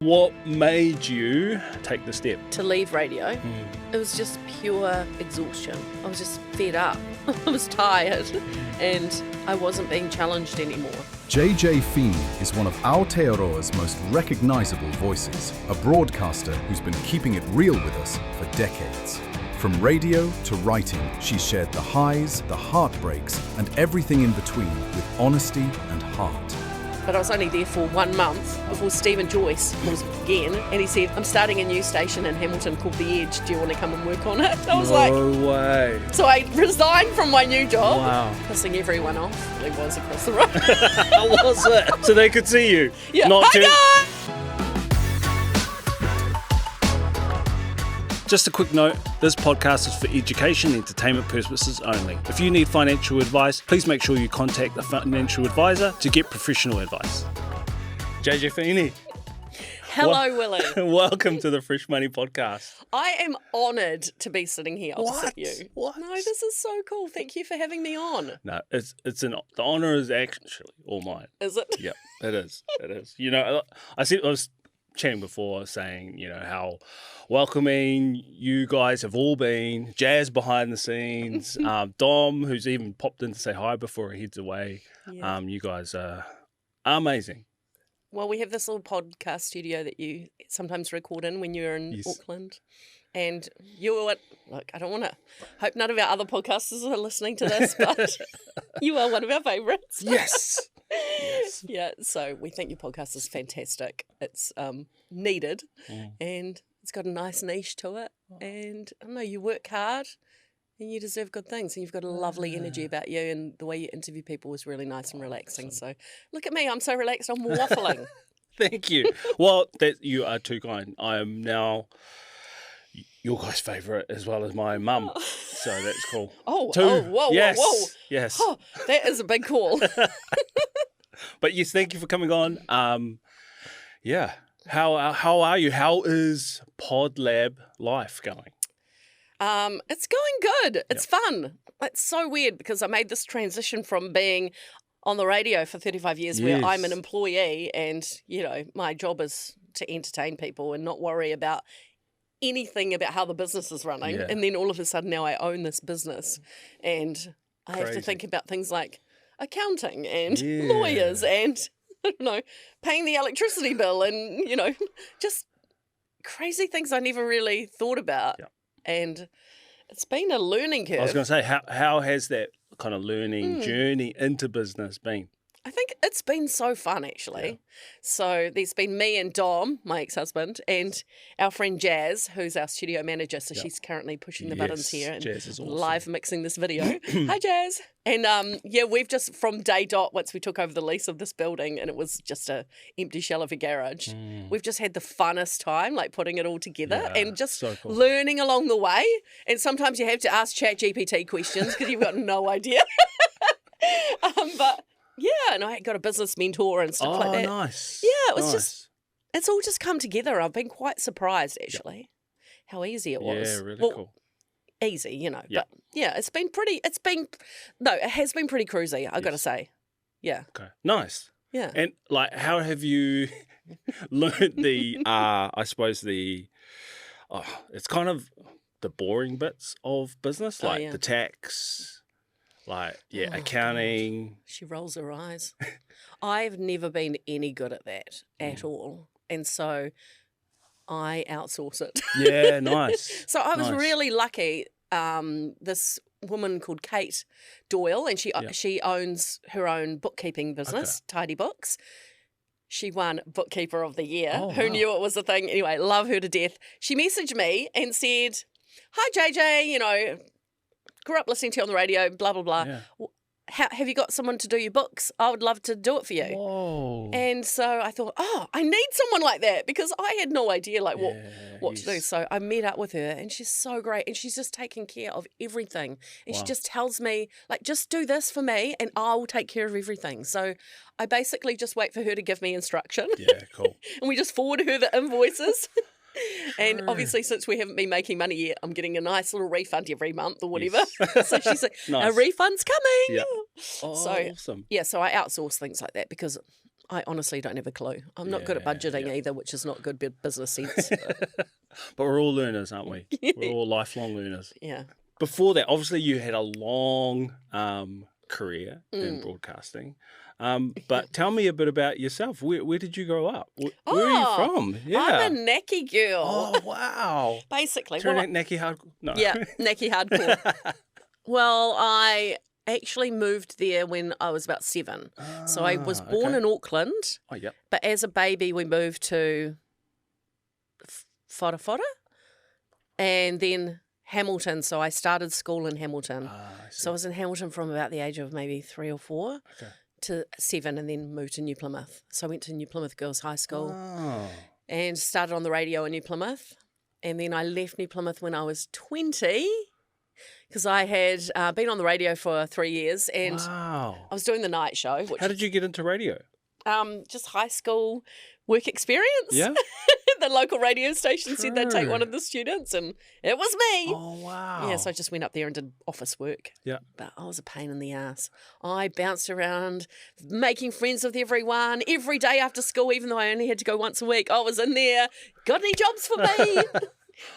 What made you take the step? To leave radio, it was just pure exhaustion. I was just fed up. I was tired and I wasn't being challenged anymore. Jay-Jay Feeney is one of Aotearoa's most recognisable voices, a broadcaster who's been keeping it real with us for decades. From radio to writing, she's shared the highs, the heartbreaks, and everything in between with honesty and heart. But I was only there for 1 month before Stephen Joyce was again, and he said, I'm starting a new station in Hamilton called The Edge. Do you want to come and work on it? I was No way. So I resigned from my new job, Wow. pissing everyone off. It was across the road. How was it? So they could see you. Yeah. Not Hi too- guys! Just a quick note, this podcast is for education and entertainment purposes only. If you need financial advice, please make sure you contact a financial advisor to get professional advice. Jay-Jay Feeney. Hello, Willie. Welcome to the Fresh Moni podcast. I am honoured to be sitting here opposite you. What? No, this is so cool. Thank you for having me on. No, the honour is actually all mine. Is it? Yeah, it is. It is. You know, I was chatting before saying, you know, how welcoming you guys have all been. Jazz behind the scenes. Dom, who's even popped in to say hi before he heads away. Yeah. You guys are amazing. Well, we have this little podcast studio that you sometimes record in when you're in Yes. Auckland. And you are look, I don't want to hope none of our other podcasters are listening to this, but you are one of our favourites. Yes. Yes. Yeah, so we think your podcast is fantastic. It's needed and it's got a nice niche to it. And I don't know, you work hard and you deserve good things. And you've got a lovely energy about you, and the way you interview people is really nice and relaxing. So look at me, I'm so relaxed, I'm waffling. Thank you. Well, you are too kind. I am now your guys' favourite as well as my mum. So that's cool. Whoa. Yes. Oh, that is a big call. But yes, thank you for coming on. Yeah. How are you? How is Podlab life going? It's going good. It's fun. It's so weird because I made this transition from being on the radio for 35 years where I'm an employee and, you know, my job is to entertain people and not worry about anything about how the business is running. Yeah. And then all of a sudden now I own this business and I have to Crazy. think about things like accounting and lawyers and, I don't know, paying the electricity bill and, you know, just crazy things I never really thought about. Yeah. And it's been a learning curve. I was going to say, how has that kind of learning journey into business been? I think it's been so fun, actually. Yeah. So there's been me and Dom, my ex-husband, and our friend Jazz, who's our studio manager. So she's currently pushing the buttons here and Jazz is awesome. live mixing this video. Hi, Jazz. And we've just, from day dot, once we took over the lease of this building, and it was just a empty shell of a garage, we've just had the funnest time, like putting it all together and just so cool. learning along the way. And sometimes you have to ask ChatGPT questions because you've got no idea. But yeah, and I got a business mentor and stuff like that. Oh, nice. Yeah, it was nice. just, it's all just come together. I've been quite surprised, actually, how easy it was. Yeah, really cool. Easy, you know. Yeah. But yeah, it has been pretty cruisy, I got to say. Yeah. Okay, nice. Yeah. And like, how have you learned the, I suppose it's kind of the boring bits of business, like yeah. the tax, like, Oh, accounting. She rolls her eyes. I've never been any good at that at all. And so I outsource it. Yeah, nice. So I was Nice. really lucky. This woman called Kate Doyle, and she owns her own bookkeeping business, Tidy Books. She won Bookkeeper of the Year. Oh, Who wow. knew it was a thing? Anyway, love her to death. She messaged me and said, "Hi JJ, you know, grew up listening to you on the radio, blah blah blah. Yeah. Have you got someone to do your books? I would love to do it for you." Whoa. And so I thought, I need someone like that because I had no idea what to do. So I met up with her and she's so great and she's just taking care of everything. And she just tells me, like, just do this for me and I'll take care of everything. So I basically just wait for her to give me instruction. Yeah, cool. And we just forward her the invoices. And obviously, since we haven't been making money yet, I'm getting a nice little refund every month or whatever. Yes. So she's like, Nice. a refund's coming. Yeah. Oh, So, awesome. yeah, so I outsource things like that because I honestly don't have a clue. I'm not good at budgeting either, which is not good business sense. But we're all learners, aren't we? We're all lifelong learners. Yeah. Before that, obviously you had a long career in broadcasting. But tell me a bit about yourself. Where did you grow up? Where are you from? Yeah. I'm a Naki girl. Oh, wow. Basically. Naki hardcore? No. Yeah, Naki hardcore. Well, I actually moved there when I was about 7. So I was born in Auckland. Oh, yep. But as a baby, we moved to Whara and then Hamilton. So I started school in Hamilton. So I was in Hamilton from about the age of maybe 3 or 4 to 7 and then moved to New Plymouth. So I went to New Plymouth Girls High School and started on the radio in New Plymouth. And then I left New Plymouth when I was 20 because I had been on the radio for 3 years and I was doing the night show. How did you get into radio? Just high school work experience. Yeah. The local radio station said they'd take one of the students and it was me. Oh, wow. Yeah, so I just went up there and did office work. Yeah. But I was a pain in the ass. I bounced around, making friends with everyone every day after school, even though I only had to go once a week. I was in there. Got any jobs for me?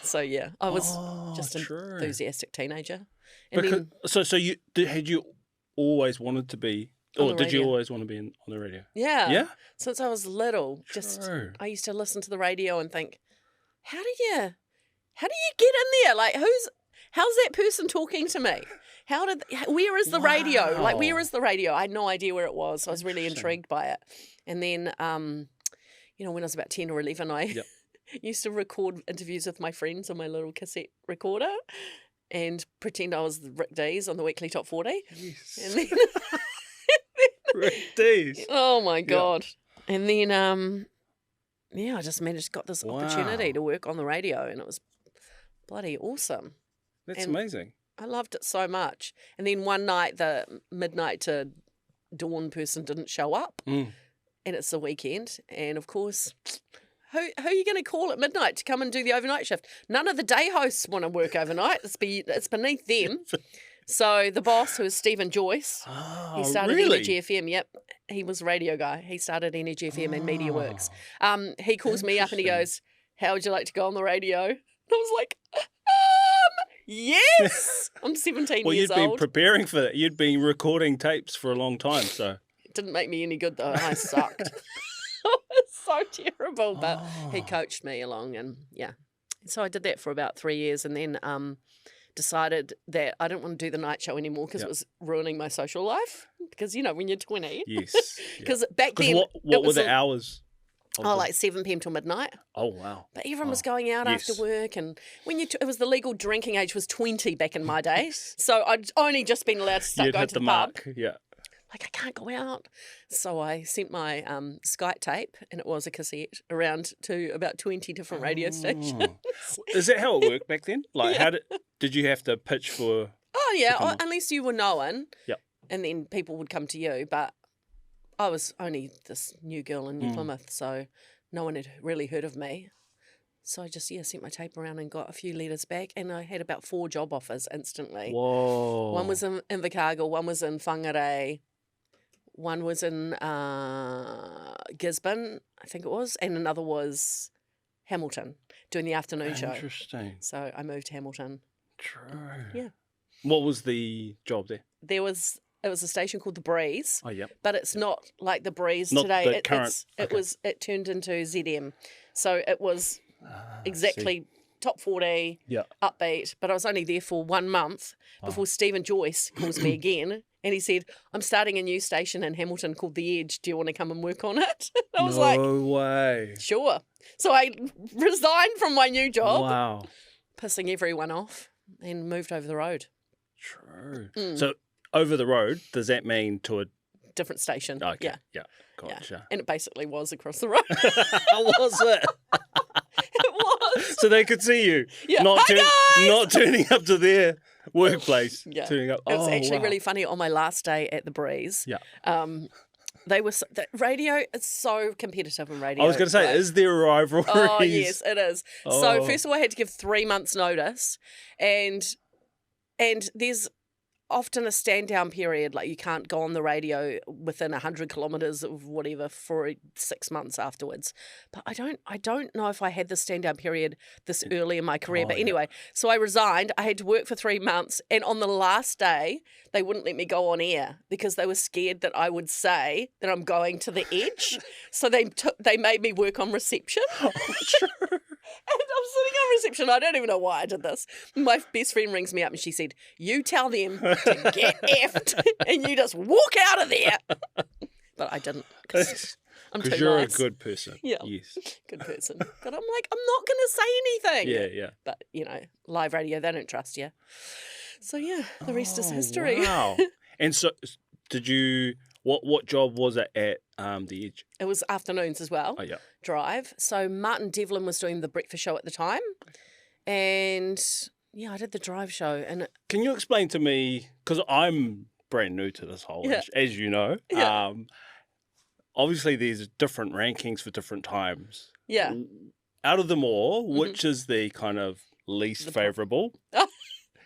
So, yeah, I was just an enthusiastic teenager. And so you had you always wanted to be, or did you always want to be on the radio? Yeah. Yeah? Since I was little, I used to listen to the radio and think, how do you get in there? Like, how's that person talking to me? Where is the radio? Like, where is the radio? I had no idea where it was. So I was really intrigued by it. And then, when I was about 10 or 11, I used to record interviews with my friends on my little cassette recorder and pretend I was Rick Dees on the Weekly Top 40. Yes. And then Rick Dees. Oh my God. Yeah. And then I just got this opportunity to work on the radio and it was bloody awesome. That's amazing. I loved it so much. And then one night the midnight to dawn person didn't show up and it's the weekend and of course who are you going to call at midnight to come and do the overnight shift? None of the day hosts want to work overnight. It's beneath them. So the boss, who is Stephen Joyce, he started Energy FM. Yep, he was a radio guy. He started Energy FM and Media Works. He calls me up and he goes, "How would you like to go on the radio?" And I was like, yes. I'm 17 years old. Well, you'd been preparing for that. You'd been recording tapes for a long time, so it didn't make me any good though. I sucked. It was so terrible, but he coached me along, and so I did that for about 3 years, and then decided that I didn't want to do the night show anymore because it was ruining my social life. Because when you're 20, yes, because back then, what were the hours? Like 7 p.m. till midnight. Oh wow! But everyone was going out after work, and when it was the legal drinking age was 20 back in my day, so I'd only just been allowed to start going to the pub. Yeah. Like, I can't go out. So I sent my Skype tape, and it was a cassette, around to about 20 different radio stations. Is that how it worked back then? Like, how did you have to pitch for? Oh, yeah, unless you were known. Yep. And then people would come to you. But I was only this new girl in New Plymouth, so no one had really heard of me. So I just, sent my tape around and got a few letters back, and I had about 4 job offers instantly. Whoa. One was in Invercargill, one was in Whangarei, one was in Gisborne, I think it was, and another was Hamilton, doing the afternoon show. Interesting. So I moved to Hamilton. True. Yeah. What was the job there? It was a station called The Breeze. Oh, yep. But it's not like The Breeze not today. The current. It turned into ZM. So it was exactly top 40, upbeat. But I was only there for 1 month before Stephen Joyce calls me again. And he said, "I'm starting a new station in Hamilton called The Edge. Do you want to come and work on it?" I was like, "No way." Sure. So I resigned from my new job. Wow. Pissing everyone off and moved over the road. True. So over the road, does that mean to a different station? Okay. Yeah. Gotcha. Yeah. And it basically was across the road. How was it? It was. So they could see you. Yeah. Not Guys! turning up to their workplace. Yeah. Turning up. It was actually really funny. On my last day at The Breeze, they were the radio is so competitive in radio. I was going to say, is there rivalries? Oh yes, it is. Oh. So first of all, I had to give 3 months notice, and often a stand down period, like you can't go on the radio within 100 kilometres of whatever for 6 months afterwards. But I don't know if I had the stand down period this early in my career. But anyway, so I resigned. I had to work for 3 months, and on the last day, they wouldn't let me go on air because they were scared that I would say that I'm going to the edge. So they made me work on reception. Oh, true. And I'm sitting on reception. I don't even know why I did this. My best friend rings me up and she said, "You tell them to get effed and you just walk out of there." But I didn't because I'm too nice. Because you're a good person. Yeah. Yes. Good person. But I'm like, I'm not going to say anything. Yeah. But, live radio, they don't trust you. So, yeah, the rest is history. Wow. And so did you... What job was it at the Edge? It was afternoons as well. Oh, yeah. Drive. So Martin Devlin was doing the breakfast show at the time. And, yeah, I did the drive show. And Can you explain to me, because I'm brand new to this whole, as you know, obviously there's different rankings for different times. Yeah. Out of them all, which is the kind of least favourable?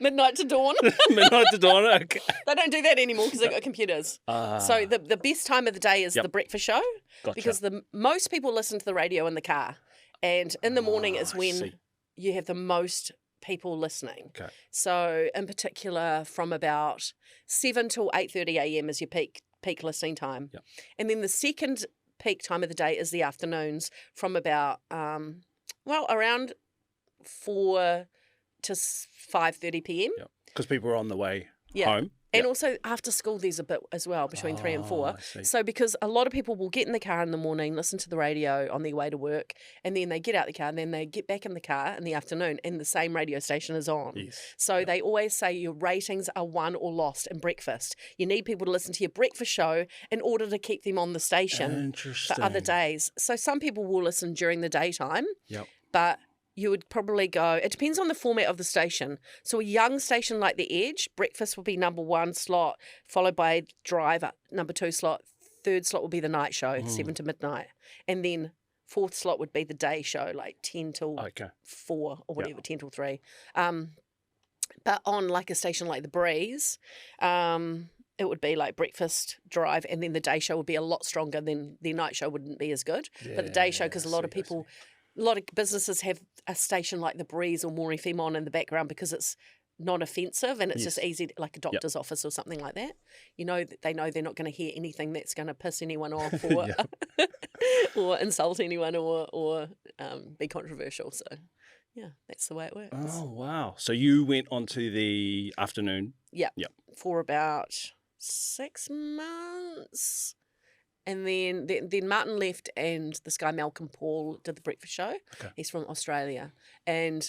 Midnight to dawn. Midnight to dawn, okay. They don't do that anymore because they've got computers. So the best time of the day is the breakfast show because most people listen to the radio in the car. And in the morning is when you have the most people listening. Okay. So in particular from about 7 till 8:30 a.m. is your peak listening time. Yep. And then the second peak time of the day is the afternoons from about, around 4 to 5:30 p.m. Because people are on the way home. And also after school there's a bit as well between 3 and 4. So because a lot of people will get in the car in the morning, listen to the radio on their way to work, and then they get out the car and then they get back in the car in the afternoon and the same radio station is on. Yes. So they always say your ratings are won or lost in breakfast. You need people to listen to your breakfast show in order to keep them on the station for other days. So some people will listen during the daytime, but you would probably go, it depends on the format of the station. So a young station like The Edge, breakfast will be number 1 slot, followed by drive number 2 slot. Third slot will be the night show, 7 to midnight. And then 4th slot would be the day show, like 10 till 4 or whatever, 10 till 3. But on like a station like The Breeze, it would be like breakfast, drive, and then the day show would be a lot stronger than the night show wouldn't be as good. But the day show, because a lot of people... A lot of businesses have a station like The Breeze or More FM on in the background because it's not offensive and it's just easy, like a doctor's office or something like that. They know they're not going to hear anything that's going to piss anyone off or or insult anyone or be controversial. So, yeah, that's the way it works. Oh, wow. So you went on to the afternoon. Yeah. For about 6 months. And then Martin left and this guy Malcolm Paul did the breakfast show. Okay. He's from Australia. And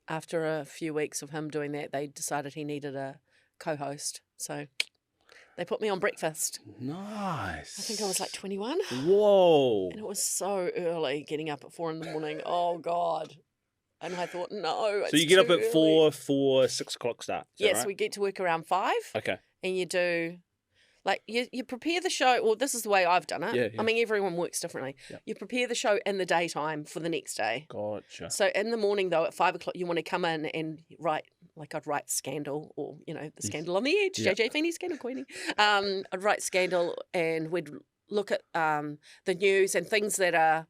after a few weeks of him doing that, they decided he needed a co-host. So they put me on breakfast. Nice. I think I was like 21. Whoa. And it was so early, getting up at 4 a.m. Oh, God. And I thought, no, it's So you get up at early. 4 for 6 o'clock start. Yes, right? We get to work around 5. Okay. And you do... Like, you prepare the show, well, this is the way I've done it. Yeah. I mean, everyone works differently. Yeah. You prepare the show in the daytime for the next day. Gotcha. So in the morning, though, at 5 o'clock, you want to come in and write, like I'd write Scandal or, the Scandal on the Edge, Jay-Jay Feeney, Scandal Queenie. I'd write Scandal and we'd look at the news and things that are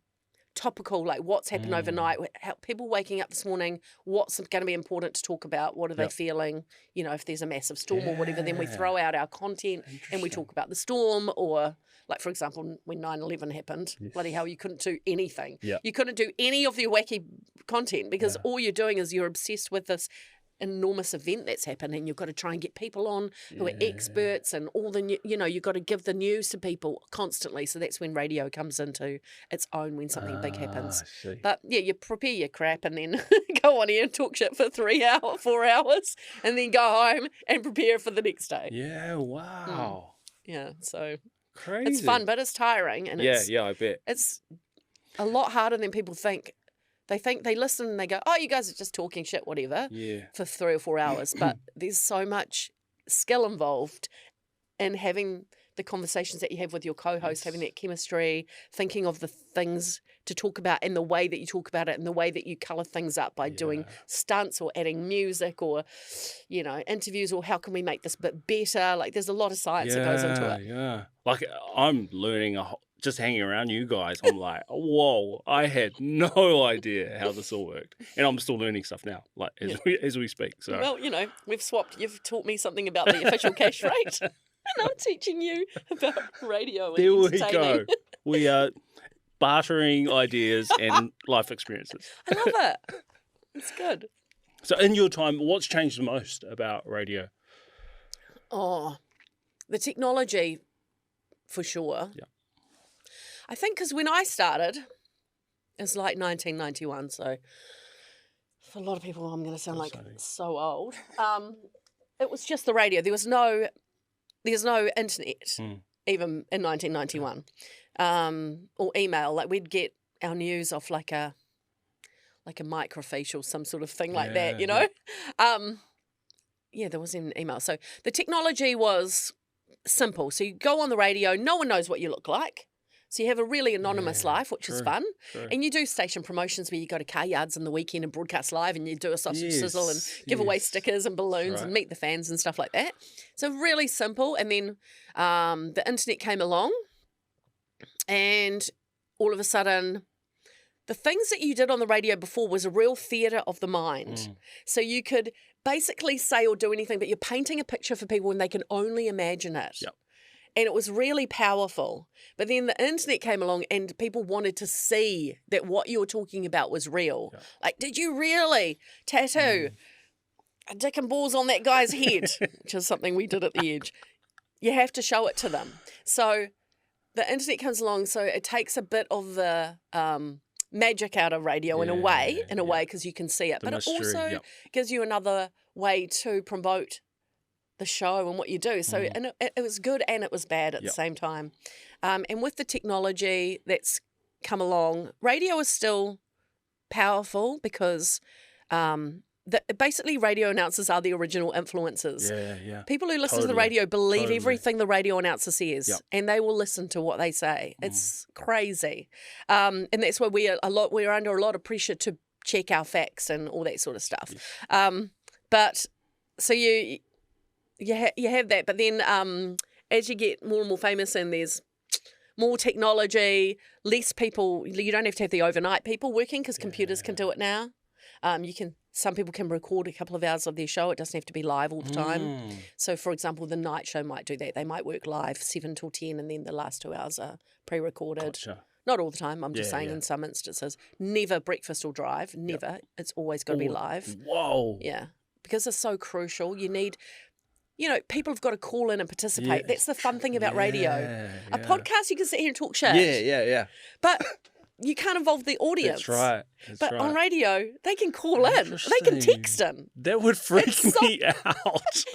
topical, like what's happened overnight, how people waking up this morning, what's going to be important to talk about, what are they feeling, if there's a massive storm or whatever, then we throw out our content and we talk about the storm. Or like, for example, when 9/11 happened, bloody hell, you couldn't do anything. You couldn't do any of the wacky content because all you're doing is you're obsessed with this enormous event that's happened and you've got to try and get people on who are experts and all the you've got to give the news to people constantly. So that's when radio comes into its own when something big happens. But you prepare your crap and then go on here and talk shit for 4 hours and then go home and prepare for the next day. Wow. Yeah, so crazy. It's fun, but it's tiring and I bet. It's a lot harder than people think. They listen and they go, oh, you guys are just talking shit, whatever, for 3 or 4 hours. But there's so much skill involved in having the conversations that you have with your co-host, having that chemistry, thinking of the things to talk about and the way that you talk about it and the way that you colour things up by doing stunts or adding music or, you know, interviews, or how can we make this bit better? Like, there's a lot of science that goes into it. Yeah. Like, I'm learning just hanging around you guys. I'm like, whoa, I had no idea how this all worked. And I'm still learning stuff now, like, as we speak. So, well, you know, we've swapped. You've taught me something about the official cash rate, and I'm teaching you about radio and there we entertaining. go. We are bartering ideas and life experiences. I love it. It's good. So in your time, what's changed the most about radio? Oh, the technology, for sure. Yeah. I think because when I started, it was like 1991, so for a lot of people, I'm going to sound like so old. It was just the radio. There's no internet, even in 1991, or email. Like, we'd get our news off like a microfacial, some sort of thing like that, you know? There wasn't an email. So the technology was simple. So you go on the radio, no one knows what you look like. So you have a really anonymous life, which is fun. True. And you do station promotions where you go to car yards on the weekend and broadcast live, and you do a sausage sizzle and give away stickers and balloons and meet the fans and stuff like that. So really simple. And then the internet came along, and all of a sudden, the things that you did on the radio before was a real theatre of the mind. So you could basically say or do anything, but you're painting a picture for people and they can only imagine it. Yep. And it was really powerful. But then the internet came along and people wanted to see that what you were talking about was real. Yep. Like, did you really tattoo a dick and balls on that guy's head? Which is something we did at the Edge. You have to show it to them. So the internet comes along, so it takes a bit of the magic out of radio in a way, because you can see it. But mystery, it also gives you another way to promote the show and what you do. So and it was good and it was bad at the same time. And with the technology that's come along, radio is still powerful because basically radio announcers are the original influencers. People who listen to the radio believe everything the radio announcer says, and they will listen to what they say. It's crazy. And that's why we're under a lot of pressure to check our facts and all that sort of stuff. But so you have that, but then as you get more and more famous and there's more technology, less people, you don't have to have the overnight people working because computers can do it now. Some people can record a couple of hours of their show. It doesn't have to be live all the time. So, for example, the night show might do that. They might work live 7 till 10 and then the last 2 hours are pre-recorded. Gotcha. Not all the time. I'm just saying in some instances. Never breakfast or drive. Never. It's always got to be live. Whoa. Yeah. Because it's so crucial. You need... You know, people have got to call in and participate. That's the fun thing about radio. A podcast, you can sit here and talk shit. Yeah. But you can't involve the audience. That's right. On radio, they can call in. They can text in. That would freak me out.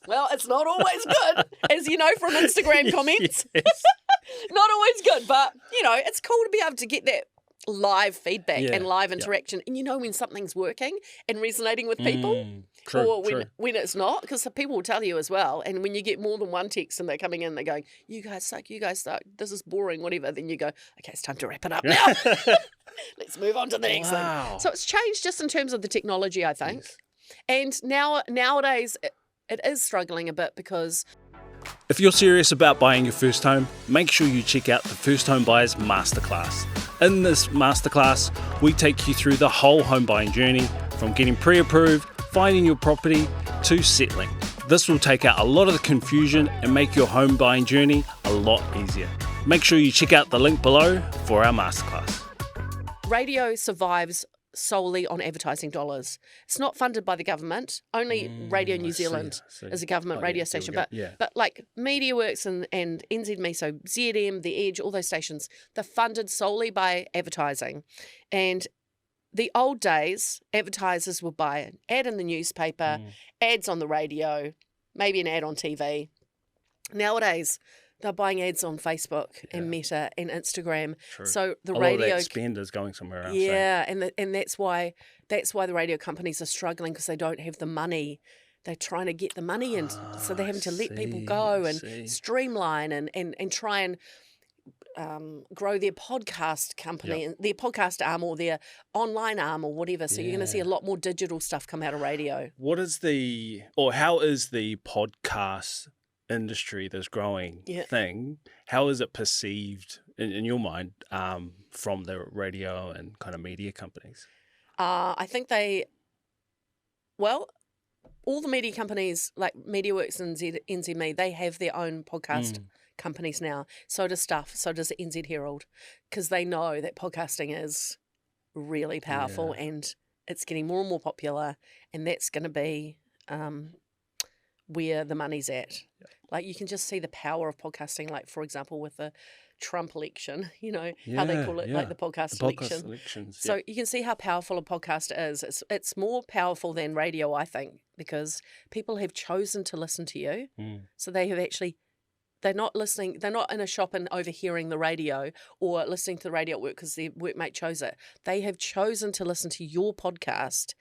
Well, it's not always good, as you know from Instagram comments. Not always good, but, you know, it's cool to be able to get that live feedback and live interaction. And you know when something's working and resonating with people. Or when it's not, because people will tell you as well. And when you get more than one text and they're coming in, they're going, you guys suck, this is boring, whatever. Then you go, okay, it's time to wrap it up now. Let's move on to the next thing. So it's changed just in terms of the technology, I think. Yes. And nowadays, it is struggling a bit because... If you're serious about buying your first home, make sure you check out the First Home Buyers Masterclass. In this masterclass, we take you through the whole home buying journey, from getting pre-approved, finding your property, to settling. This will take out a lot of the confusion and make your home buying journey a lot easier. Make sure you check out the link below for our masterclass. Radio survives solely on advertising dollars. It's not funded by the government. Only Radio New Zealand is a government radio station. But like MediaWorks and NZME, so ZM, The Edge, all those stations, they're funded solely by advertising. And the old days, advertisers would buy an ad in the newspaper, ads on the radio, maybe an ad on TV. Nowadays, they're buying ads on Facebook and Meta and Instagram. True. So the a radio lot of that spend is going somewhere else. Yeah, and that's why the radio companies are struggling because they don't have the money they're trying to get the money, and so they're having to let people go and streamline and try and grow their podcast company, their podcast arm or their online arm or whatever. So you're going to see a lot more digital stuff come out of radio. How is the podcast industry, this growing thing, how is it perceived in your mind from the radio and kind of media companies? I think all the media companies like MediaWorks and NZME, they have their own podcast companies now. So does Stuff, so does the NZ Herald, because they know that podcasting is really powerful and it's getting more and more popular, and that's going to be where the money's at. Yep. Like you can just see the power of podcasting, like for example with the Trump election, how they call it, like the podcast election. Elections, so you can see how powerful a podcast is. It's more powerful than radio, I think, because people have chosen to listen to you. So they have actually, they're not listening, they're not in a shop and overhearing the radio or listening to the radio at work because their workmate chose it. They have chosen to listen to your podcast,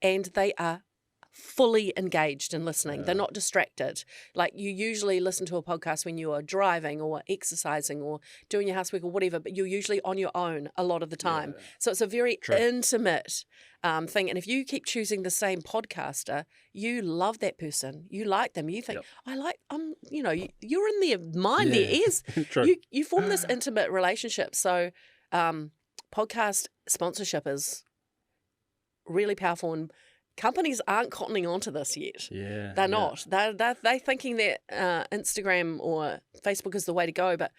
and they are fully engaged in listening. They're not distracted. Like you usually listen to a podcast when you are driving or exercising or doing your housework or whatever, but you're usually on your own a lot of the time. So it's a very intimate thing. And if you keep choosing the same podcaster, you love that person. You like them. You think, you're in their mind, their ears. You form this intimate relationship. So podcast sponsorship is really powerful, and companies aren't cottoning onto this yet. They're not. They're thinking that Instagram or Facebook is the way to go, but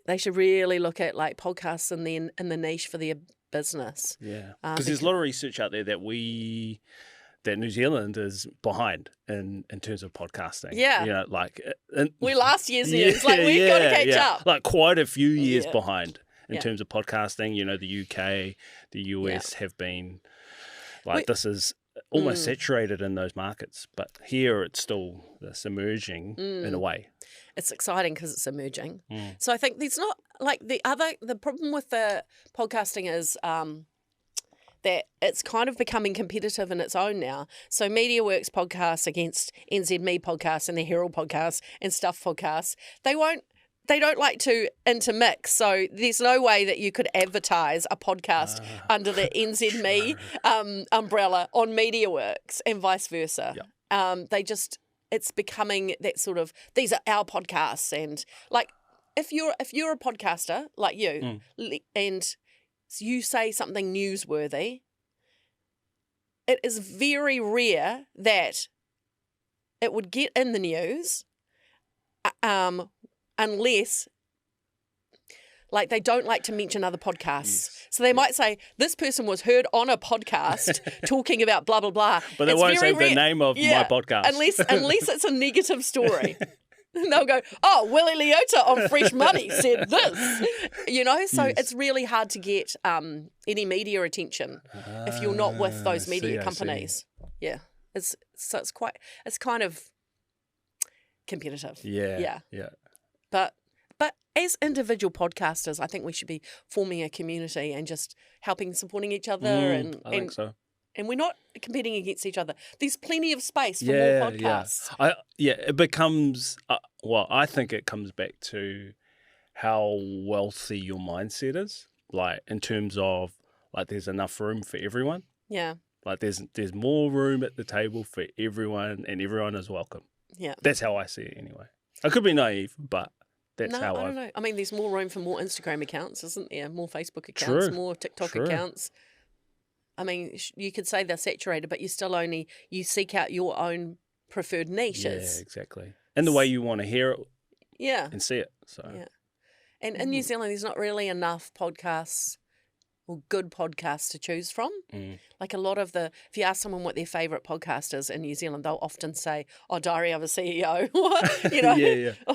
they should really look at like podcasts in the niche for their business. Because there's a lot of research out there that New Zealand is behind in terms of podcasting. We last year's news. Like we've got to catch up. Like quite a few years behind in terms of podcasting. The UK, the US have been this is almost saturated in those markets, but here it's still this emerging in a way. It's exciting because it's emerging. So I think there's not like the problem with the podcasting is that it's kind of becoming competitive in its own now. So MediaWorks podcasts against NZME podcasts and the Herald podcasts and Stuff podcasts, they don't like to intermix, so there's no way that you could advertise a podcast under the NZME umbrella on MediaWorks and vice versa. It's becoming that sort of, these are our podcasts, and like if you're a podcaster like you and you say something newsworthy, it is very rare that it would get in the news unless, like, they don't like to mention other podcasts. So they might say, this person was heard on a podcast talking about blah, blah, blah. But they won't say the name of my podcast. Unless it's a negative story. They'll go, Willie Leota on Fresh Moni said this. So it's really hard to get any media attention if you're not with those media companies. Yeah. It's kind of competitive. Yeah. But as individual podcasters, I think we should be forming a community and just supporting each other. I think so. And we're not competing against each other. There's plenty of space for more podcasts. It becomes, I think it comes back to how wealthy your mindset is. Like in terms of, like, there's enough room for everyone. Yeah. Like there's more room at the table for everyone, and everyone is welcome. Yeah. That's how I see it anyway. I could be naive, but that's how I don't know. I mean, there's more room for more Instagram accounts, isn't there? More Facebook accounts, more TikTok accounts. I mean, you could say they're saturated, but you seek out your own preferred niches. Yeah, exactly. And the way you want to hear it and see it. So. Yeah. And in New Zealand, there's not really enough podcasts or good podcasts to choose from. Like a lot of if you ask someone what their favourite podcast is in New Zealand, they'll often say, Diary of a CEO,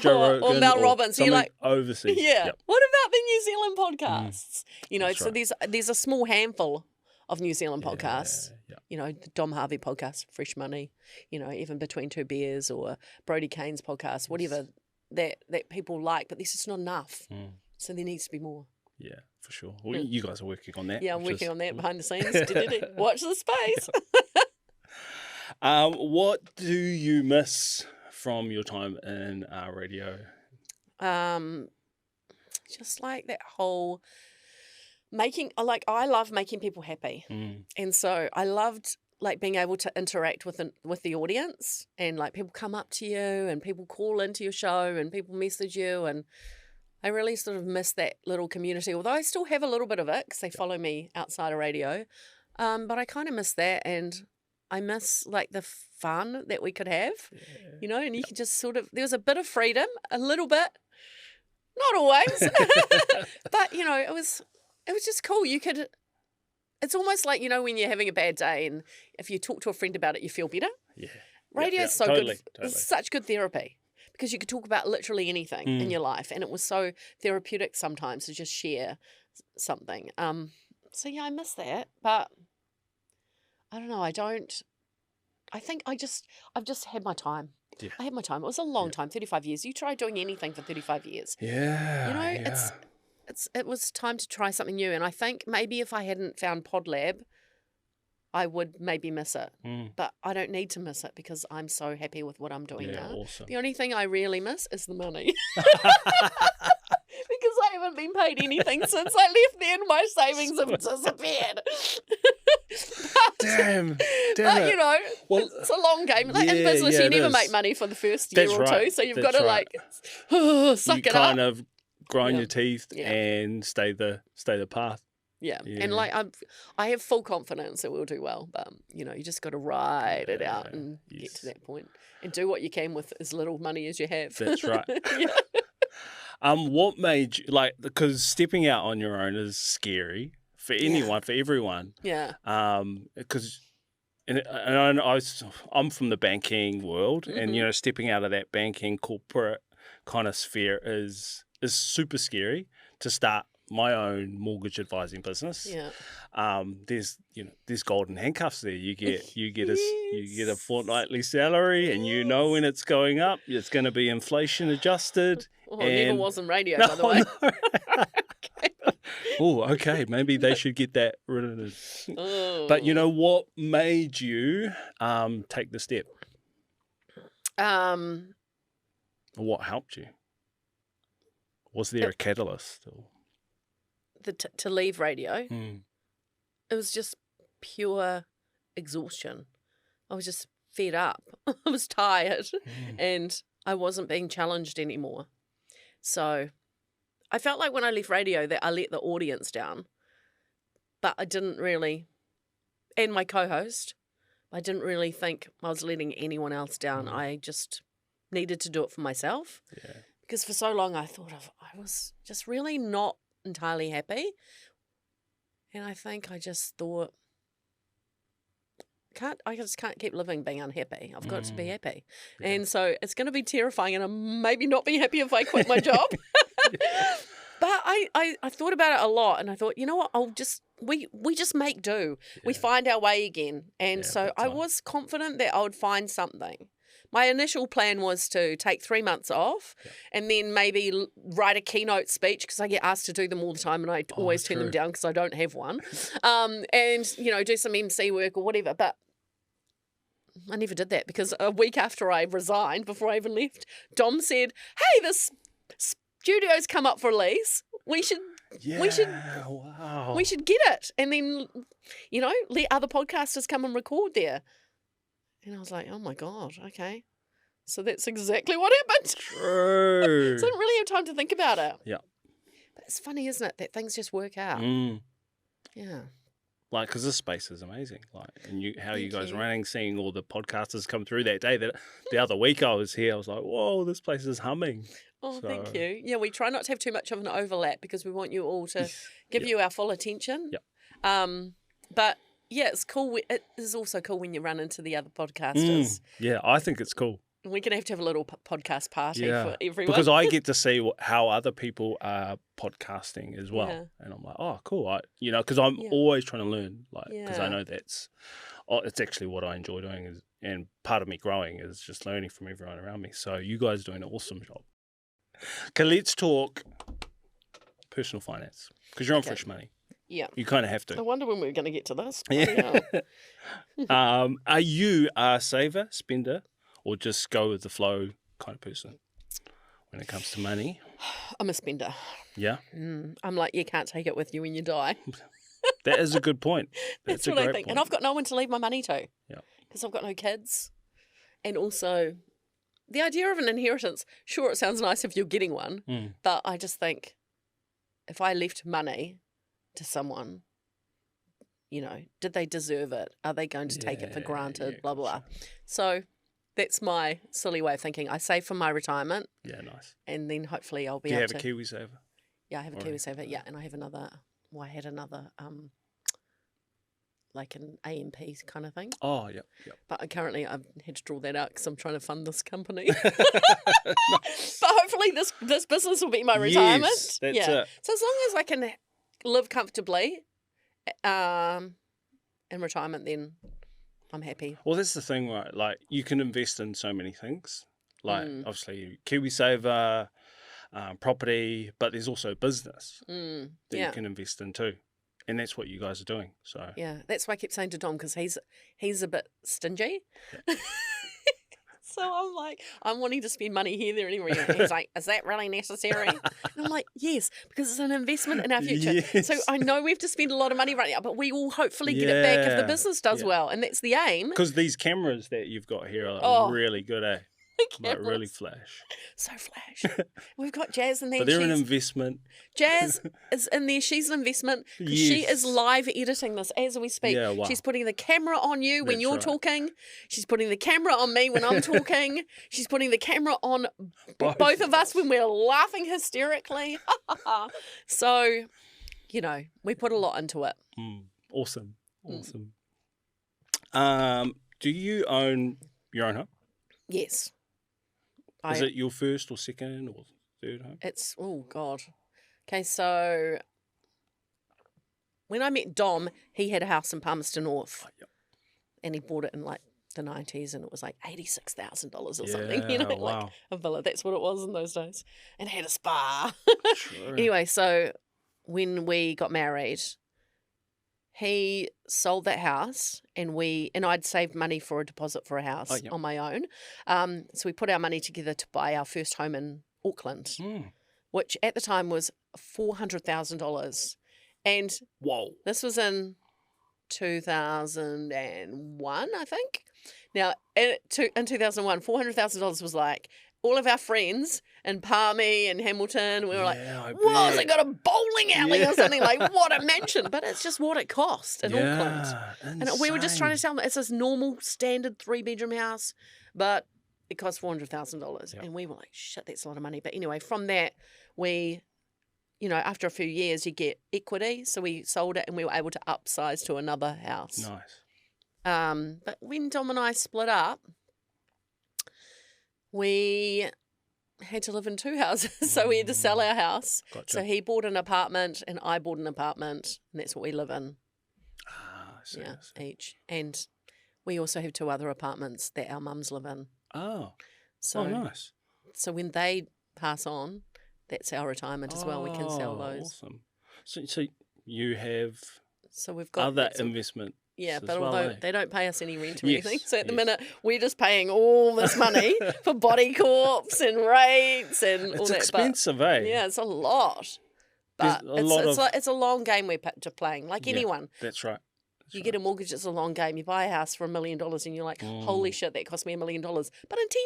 Joe Rogan, or Mel Robbins. You're like, overseas. Yeah. Yep. What about the New Zealand podcasts? So there's a small handful of New Zealand podcasts. The Dom Harvey podcast, Fresh Moni, even Between Two Beers or Brody Kane's podcast, whatever that people like, but there's just not enough. So there needs to be more. Yeah, for sure. Well, you guys are working on that. Yeah, I'm working on that behind the scenes. Watch the space. What do you miss from your time in radio? Just like that whole I love making people happy. And so I loved like being able to interact with the audience, and like people come up to you and people call into your show and people message you, and I really sort of miss that little community, although I still have a little bit of it because they follow me outside of radio. But I kind of miss that, and I miss like the fun that we could have, you know, and you could just sort of, there was a bit of freedom, a little bit, not always, but you know, it was just cool. You could, it's almost like, you know, when you're having a bad day and if you talk to a friend about it, you feel better. Yeah. Radio is so totally, good. Totally. It's such good therapy because you could talk about literally anything in your life, and it was so therapeutic sometimes to just share something. So yeah, I miss that, but I don't know. I think I've just had my time. Yeah. I had my time. It was a long time, 35 years. You try doing anything for 35 years. Yeah. You know, it was time to try something new. And I think maybe if I hadn't found Podlab, I would maybe miss it. But I don't need to miss it because I'm so happy with what I'm doing now. Awesome. The only thing I really miss is the money. Because I haven't been paid anything since I left there and my savings have disappeared. Damn but, it. you know, it's a long game. Like in business, you never make money for the first year or two. So you've got to suck it up. You kind of grind your teeth and stay the path. Yeah. And like I have full confidence that we'll do well, but you know, you just got to ride it out and get to that point and do what you can with as little money as you have. That's right. What made you, like, because stepping out on your own is scary for anyone, for everyone. Yeah. Because I'm from the banking world, and you know, stepping out of that banking corporate kind of sphere is super scary to start my own mortgage advising business. Yeah. There's golden handcuffs there. You get a fortnightly salary, and you know when it's going up, it's going to be inflation adjusted. Oh, it never was in radio, by the way. Oh, okay. Maybe they should get that rid of it. Oh. But you know what made you take the step? What helped you? Was there a catalyst? Or? To leave radio? It was just pure exhaustion. I was just fed up. I was tired and I wasn't being challenged anymore. So I felt like when I left radio that I let the audience down, but I didn't really, and my co-host, I didn't really think I was letting anyone else down. I just needed to do it for myself. Yeah. Because for so long I thought I was just really not entirely happy. And I think I just thought, I just can't keep living being unhappy. I've got to be happy. Yeah. And so it's going to be terrifying, and I'm maybe not be happy if I quit my job. But I thought about it a lot, and I thought, you know what, we just make do. Yeah. We find our way again. And so I was confident that I would find something. My initial plan was to take 3 months off and then maybe write a keynote speech, because I get asked to do them all the time and I always turn them down because I don't have one. And, you know, do some MC work or whatever. But I never did that, because a week after I resigned, before I even left, Dom said, hey, this studio's come up for lease. We should get it. And then, you know, let other podcasters come and record there. And I was like, oh my God, okay. So that's exactly what happened. True. So I didn't really have time to think about it. Yeah. But it's funny, isn't it, that things just work out. Yeah. Like, because this space is amazing. Like, and how you guys are running, seeing all the podcasters come through that day. That the other week I was here, I was like, whoa, this place is humming. Oh, thank you. Yeah, we try not to have too much of an overlap because we want you all to give you our full attention. Yeah. But yeah, it's cool. It is also cool when you run into the other podcasters. Yeah, I think it's cool. We're going to have a little podcast party for everyone. Because I get to see how other people are podcasting as well. Yeah. And I'm like, oh, cool. Because I'm always trying to learn, because I know it's actually what I enjoy doing, and part of me growing is just learning from everyone around me. So you guys are doing an awesome job. Okay, let's talk personal finance, because you're on Fresh Moni. Yeah. You kind of have I to. wonder when we're going to get to this. Yeah. Are you a saver, spender, or just go with the flow kind of person when it comes to money? I'm a spender. Yeah. I'm like, you can't take it with you when you die. That is a good point. That's a what I great think. point. And I've got no one to leave my money to. Yeah. Because I've got no kids. And also, the idea of an inheritance, sure, it sounds nice if you're getting one, but I just think if I left money to someone, you know, did they deserve it? Are they going to take it for granted? Blah, blah, blah. So that's my silly way of thinking. I save for my retirement. Yeah, nice. And then hopefully I'll be Do you able have to. a KiwiSaver? Yeah, I have a KiwiSaver. Yeah, and I have another. Well, I had another. Like an AMP kind of thing. Oh, yeah. But currently I've had to draw that out because I'm trying to fund this company. But hopefully this business will be my retirement. Yes, that's it. So as long as I can live comfortably in retirement, then I'm happy. Well, that's the thing, right? Like, you can invest in so many things. Like, obviously, KiwiSaver, property, but there's also business that you can invest in too. And that's what you guys are doing. So yeah, that's why I keep saying to Dom, because he's a bit stingy. Yeah. So I'm like, I'm wanting to spend money here, there, and everywhere. He's like, is that really necessary? And I'm like, yes, because it's an investment in our future. Yes. So I know we have to spend a lot of money right now, but we will hopefully get it back if the business does well. And that's the aim. Because these cameras that you've got here are really good, eh? Like really flash. So flash. We've got Jazz in there. But they're an investment. Jazz is in there. She's an investment. Yes. She is live editing this as we speak. Yeah, wow. She's putting the camera on you when you're talking. She's putting the camera on me when I'm talking. She's putting the camera on both of us when we're laughing hysterically. So, you know, we put a lot into it. Awesome. Do you own your own home? Yes. Is it your first or second or third home? It's, oh, God. Okay, so when I met Dom, he had a house in Palmerston North. Oh, yep. And he bought it in like the 90s and it was like $86,000 or something, you know, like a villa. That's what it was in those days. And it had a spa. Anyway, so when we got married, he sold that house and I'd saved money for a deposit for a house on my own. So we put our money together to buy our first home in Auckland, which at the time was $400,000. And this was in 2001, I think. Now, in 2001, $400,000 was like all of our friends in Palmy and Hamilton. We were like, whoa, they got a bowling alley or something, like what a mansion. But it's just what it cost in Auckland. Insane. And we were just trying to sell them. It's this normal standard 3-bedroom house, but it cost $400,000. And we were like, shit, that's a lot of money. But anyway, from that, we, you know, after a few years, you get equity. So we sold it and we were able to upsize to another house. Nice. But when Dom and I split up, we had to live in 2 houses, so we had to sell our house. Gotcha. So he bought an apartment and I bought an apartment, and that's what we live in. Each. And we also have 2 other apartments that our mums live in. Nice. So when they pass on, that's our retirement as well. We can sell those. Awesome. So you have we've got other investment. Yeah, but although they don't pay us any rent or anything, so at the minute we're just paying all this money for body corps and rates and all that. It's expensive, eh? Yeah, it's a lot. But it's a long game we're playing, like anyone. That's right. You get a mortgage, it's a long game. You buy a house for $1 million and you're like, holy shit, that cost me $1 million. But in 10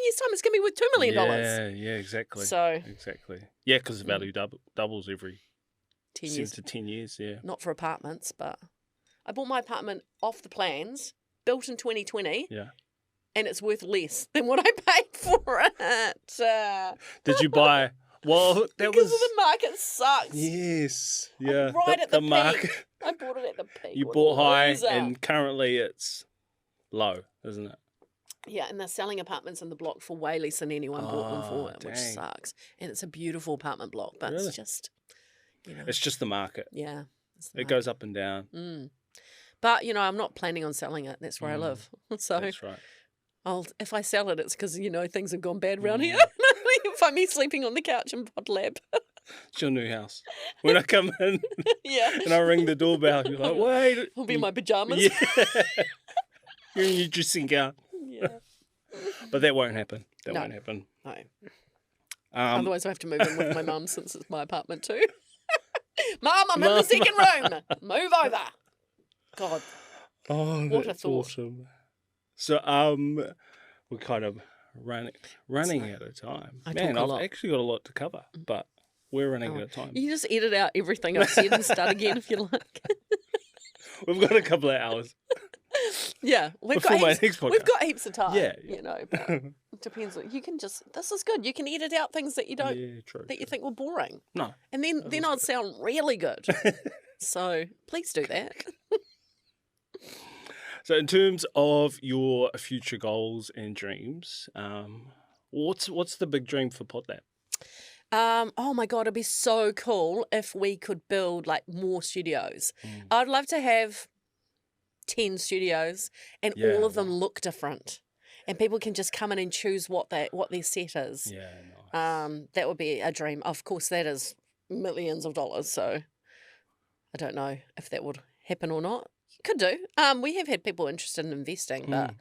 years' time, it's going to be worth $2 million. Yeah, exactly. So exactly. Yeah, because the value doubles every 10 years. 7 to 10 years, yeah. Not for apartments, but I bought my apartment off the plans, built in 2020. Yeah. And it's worth less than what I paid for it. Did you buy? Well, because the market sucks. Yes. Yeah. Right at the peak. Market. I bought it at the peak. You bought high and currently it's low, isn't it? Yeah, and they're selling apartments in the block for way less than anyone bought them for, which sucks. And it's a beautiful apartment block, but it's just, you know. It's just the market. Yeah. It goes up and down. But, you know, I'm not planning on selling it. That's where I live. So that's right. If I sell it, it's because, you know, things have gone bad around here. You find me sleeping on the couch in Podlab. It's your new house. When I come in Yeah. and I ring the doorbell, you're like, wait. I'll be in my pajamas. Yeah. You're in your dressing gown. Yeah. But that won't happen. That No. won't happen. No. Um, Otherwise, I have to move in with my mum since it's my apartment too. Mum, I'm in the second room. Move over. God. oh, What a that's thought. awesome. So, we're kind of running out of time. I Man, talk a I've lot. actually got a lot to cover, but we're running out of time. You just edit out everything I've said and start again if you like. We've got a couple of hours. Yeah, we've Before got my heaps, next podcast. we've got heaps of time. Yeah. You know, but it depends. You can just, this is good. You can edit out things that you don't, Yeah, true. that you think were boring. No. And then I'd sound really good. So please do that. So, in terms of your future goals and dreams, what's the big dream for Podlab? Oh my God, it'd be so cool if we could build like more studios. I'd love to have 10 studios and Yeah, all of them look different. And people can just come in and choose what their set is. Yeah, nice. That would be a dream. Of course, that is millions of dollars. So I don't know if that would happen or not. Could do. We have had people interested in investing, but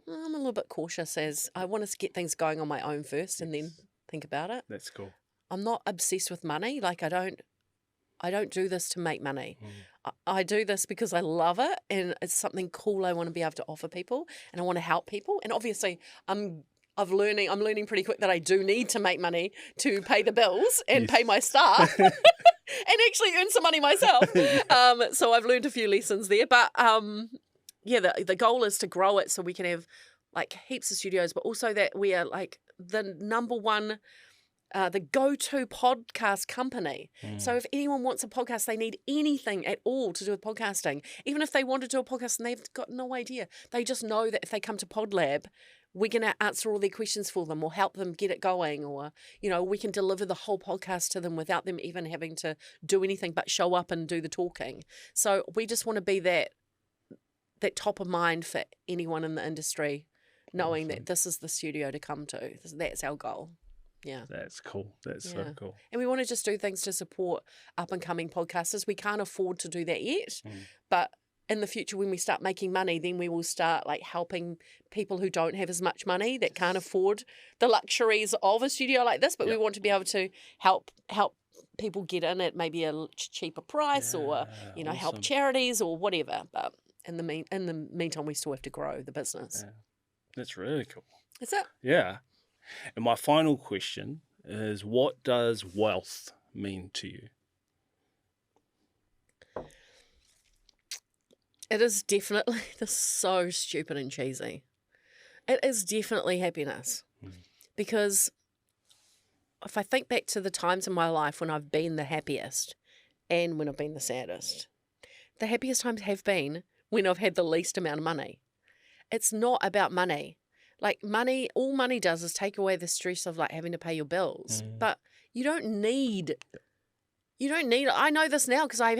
I'm a little bit cautious as I want to get things going on my own first and then think about it. That's cool. I'm not obsessed with money. Like I don't do this to make money. I do this because I love it and it's something cool I want to be able to offer people and I want to help people. And obviously I'm learning pretty quick that I do need to make money to pay the bills and pay my staff and actually earn some money myself. So I've learned a few lessons there. But yeah, the goal is to grow it so we can have like heaps of studios, but also that we are like the number one the go-to podcast company. So if anyone wants a podcast, they need anything at all to do with podcasting. Even if they want to do a podcast and they've got no idea, they just know that if they come to Podlab, we're going to answer all their questions for them or help them get it going, or, you know, we can deliver the whole podcast to them without them even having to do anything but show up and do the talking. So we just want to be that top of mind for anyone in the industry, knowing that this is the studio to come to. That's our goal. Yeah. That's cool. That's so cool. And we want to just do things to support up-and-coming podcasters. We can't afford to do that yet, but in the future when we start making money, then we will start like helping people who don't have as much money, that can't afford the luxuries of a studio like this, but we want to be able to help people get in at maybe a cheaper price or, you know, help charities or whatever. But in the meantime, we still have to grow the business. Yeah. That's really cool. Is it? Yeah. And my final question is, what does wealth mean to you? It is definitely, this is so stupid and cheesy. It is definitely happiness. Because if I think back to the times in my life when I've been the happiest and when I've been the saddest, the happiest times have been when I've had the least amount of money. It's not about money. Like money, all money does is take away the stress of like having to pay your bills. But you don't need, I know this now because I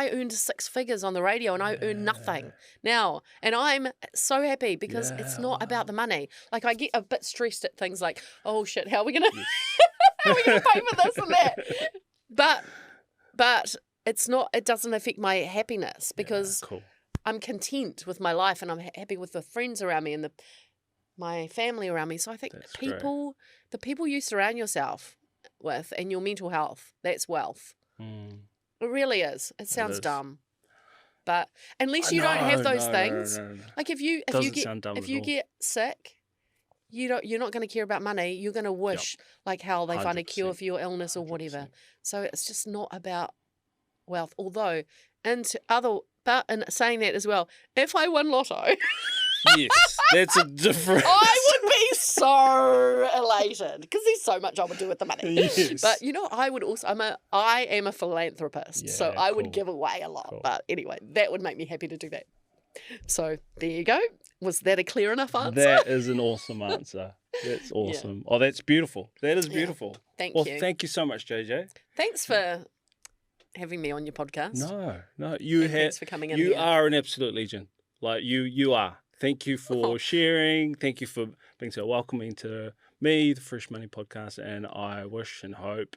earned 6 figures on the radio and I earn nothing now. And I'm so happy because it's not about the money. Like I get a bit stressed at things like, oh shit, how are we gonna pay for this and that? But it's not, it doesn't affect my happiness because I'm content with my life and I'm happy with the friends around me and my family around me. So I think the people you surround yourself with and your mental health, that's wealth. It really is. It sounds dumb, but unless you don't have those things, like if you get sick, you're not going to care about money. You're going to wish like how they find a cure for your illness or whatever. So it's just not about wealth. Although, but in saying that as well, if I won lotto. Yes, that's a different. I would be so elated because there's so much I would do with the money. Yes. But you know, I would also. I am a philanthropist, so I would give away a lot. But anyway, that would make me happy to do that. So there you go. Was that a clear enough answer? That is an awesome answer. That's awesome. Yeah. Oh, that's beautiful. That is beautiful. Thank you. Well, thank you so much, JJ. Thanks for having me on your podcast. No, thanks for coming in. You are an absolute legend. Like you are. Thank you for sharing. Thank you for being so welcoming to me, the Fresh Moni podcast, and I wish and hope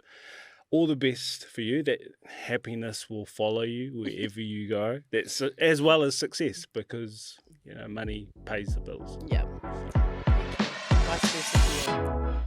all the best for you. That happiness will follow you wherever you go. That's as well as success, because money pays the bills. Yeah. Vice versa.